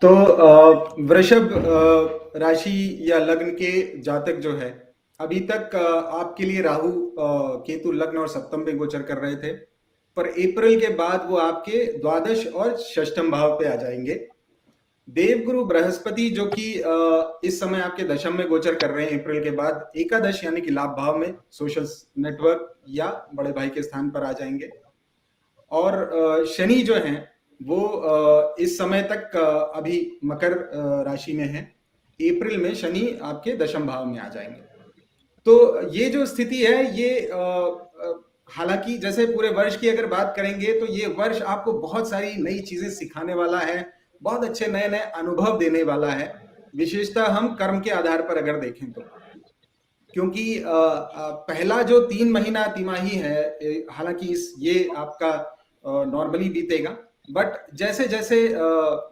तो वृषभ राशि या लग्न के जातक जो है, अभी तक आपके लिए राहु केतु लग्न और सप्तम में गोचर कर रहे थे, पर अप्रैल के बाद वो आपके द्वादश और षष्ठम भाव पे आ जाएंगे। देवगुरु बृहस्पति जो कि इस समय आपके दशम में गोचर कर रहे हैं, अप्रैल के बाद एकादश यानी कि लाभ भाव में सोशल नेटवर्क या बड़े भाई के स्थान पर आ जाएंगे। और शनि जो है वो इस समय तक अभी मकर राशि में है, अप्रैल में शनि आपके दशम भाव में आ जाएंगे। तो ये जो स्थिति है ये हालांकि जैसे पूरे वर्ष की अगर बात करेंगे तो ये वर्ष आपको बहुत सारी नई चीजें सिखाने वाला है, बहुत अच्छे नए नए अनुभव देने वाला है, विशेषतः हम कर्म के आधार पर अगर देखें तो। क्योंकि पहला जो 3 महीना तिमाही है, हालांकि ये आपका नॉर्मली बीतेगा, बट जैसे जैसे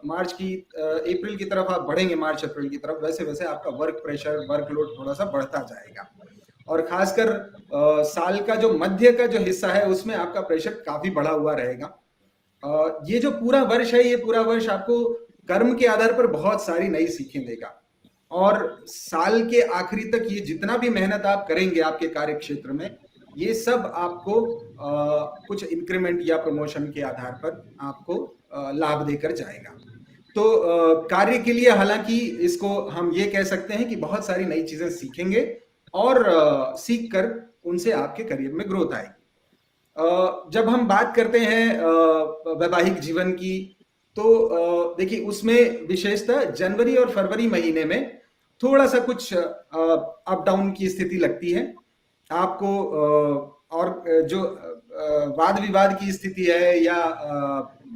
मार्च की अप्रैल की तरफ आप बढ़ेंगे, मार्च अप्रैल की तरफ, वैसे वैसे आपका वर्क प्रेशर, वर्कलोड थोड़ा सा बढ़ता जाएगा। और खासकर साल का जो मध्य का जो हिस्सा है उसमें आपका प्रेशर काफी बढ़ा हुआ रहेगा। ये जो पूरा वर्ष है, ये पूरा वर्ष आपको कर्म के आधार पर बहुत सारी नई सीखें देगा। और साल के आखिरी तक ये जितना भी मेहनत आप करेंगे आपके कार्य क्षेत्र में, ये सब आपको कुछ इंक्रीमेंट या प्रमोशन के आधार पर आपको लाभ देकर जाएगा। तो कार्य के लिए हालांकि इसको हम ये कह सकते हैं कि बहुत सारी नई चीजें सीखेंगे और सीख कर उनसे आपके करियर में ग्रोथ आएगी। जब हम बात करते हैं वैवाहिक जीवन की, तो देखिए उसमें विशेषतः जनवरी और फरवरी महीने में थोड़ा सा कुछ अप डाउन की स्थिति लगती है आपको। और जो वाद विवाद की स्थिति है या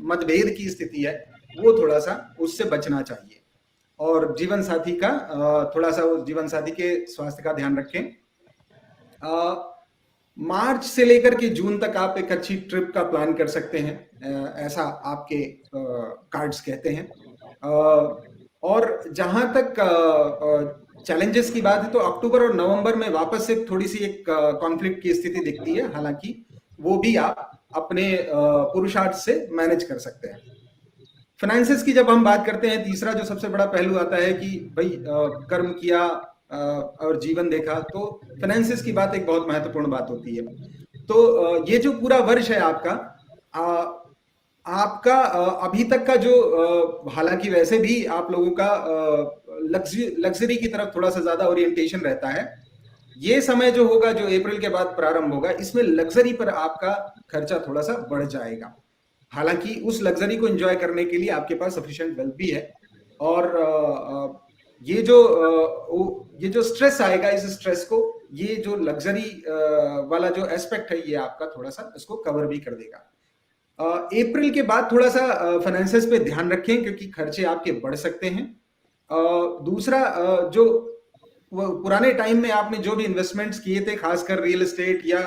मतभेद की स्थिति है, वो थोड़ा सा उससे बचना चाहिए। और जीवन साथी का थोड़ा सा जीवन साथी के स्वास्थ्य का ध्यान रखें। मार्च से लेकर के जून तक आप एक अच्छी ट्रिप का प्लान कर सकते हैं, ऐसा आपके कार्ड्स कहते हैं। और जहां तक चैलेंजेस की बात है तो अक्टूबर और नवंबर में वापस से थोड़ी सी एक कॉन्फ्लिक्ट की स्थिति दिखती है, हालांकि वो भी आप अपने पुरुषार्थ से मैनेज कर सकते हैं। फाइनेंसेस की जब हम बात करते हैं, तीसरा जो सबसे बड़ा पहलू आता है कि भाई कर्म किया और जीवन देखा, तो फाइनेंसेस की बात एक बहुत महत्वपूर्ण बात होती है। तो ये जो पूरा वर्ष है आपका अभी तक का जो हालांकि वैसे भी आप लोगों का लग्जरी की तरफ थोड़ा सा ज्यादा ओरिएंटेशन रहता है, ये समय जो होगा, जो अप्रैल के बाद प्रारंभ होगा, इसमें लग्जरी पर आपका खर्चा थोड़ा सा बढ़ जाएगा। हालांकि उस लग्जरी को एंजॉय करने के लिए आपके पास सफिशिएंट वेल्थ भी है। और ये जो स्ट्रेस आएगा, इस स्ट्रेस को ये जो लग्जरी वाला जो एस्पेक्ट है, ये आपका थोड़ा सा इसको कवर भी कर देगा। अप्रैल के बाद थोड़ा सा फाइनेंसेस पे ध्यान रखें, क्योंकि खर्चे आपके बढ़ सकते हैं। दूसरा, जो पुराने टाइम में आपने जो भी इन्वेस्टमेंट्स किए थे, खासकर रियल एस्टेट या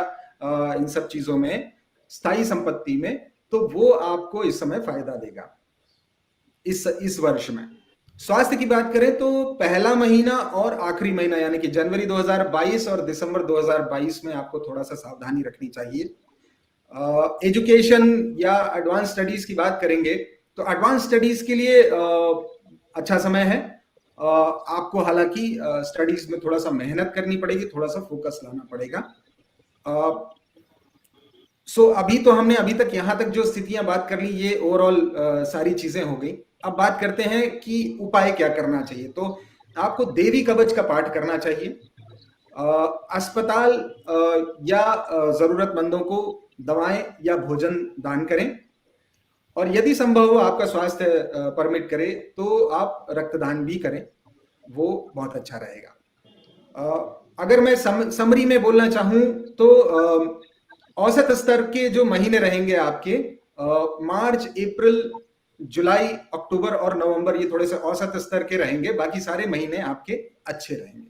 इन सब चीजों में, स्थायी संपत्ति में, तो वो आपको इस समय फायदा देगा इस वर्ष में। स्वास्थ्य की बात करें तो पहला महीना और आखिरी महीना यानी कि जनवरी 2022 और दिसंबर 2022 में आपको थोड़ा सा सावधानी रखनी चाहिए। एजुकेशन या एडवांस स्टडीज की बात करेंगे तो एडवांस स्टडीज के लिए अच्छा समय है। आपको हालांकि स्टडीज में थोड़ा सा मेहनत करनी पड़ेगी, थोड़ा सा फोकस लाना पड़ेगा। अभी तो हमने अभी तक यहां तक जो स्थितियां बात कर ली, ये ओवरऑल सारी चीजें हो गई। अब बात करते हैं कि उपाय क्या करना चाहिए। तो आपको देवी कवच का पाठ करना चाहिए, अस्पताल या जरूरतमंदों को दवाएं या भोजन दान करें, और यदि संभव हो, आपका स्वास्थ्य परमिट करे, तो आप रक्तदान भी करें, वो बहुत अच्छा रहेगा। अगर मैं समरी में बोलना चाहूं तो औसत स्तर के जो महीने रहेंगे आपके, मार्च, अप्रैल, जुलाई, अक्टूबर और नवंबर, ये थोड़े से औसत स्तर के रहेंगे, बाकी सारे महीने आपके अच्छे रहेंगे।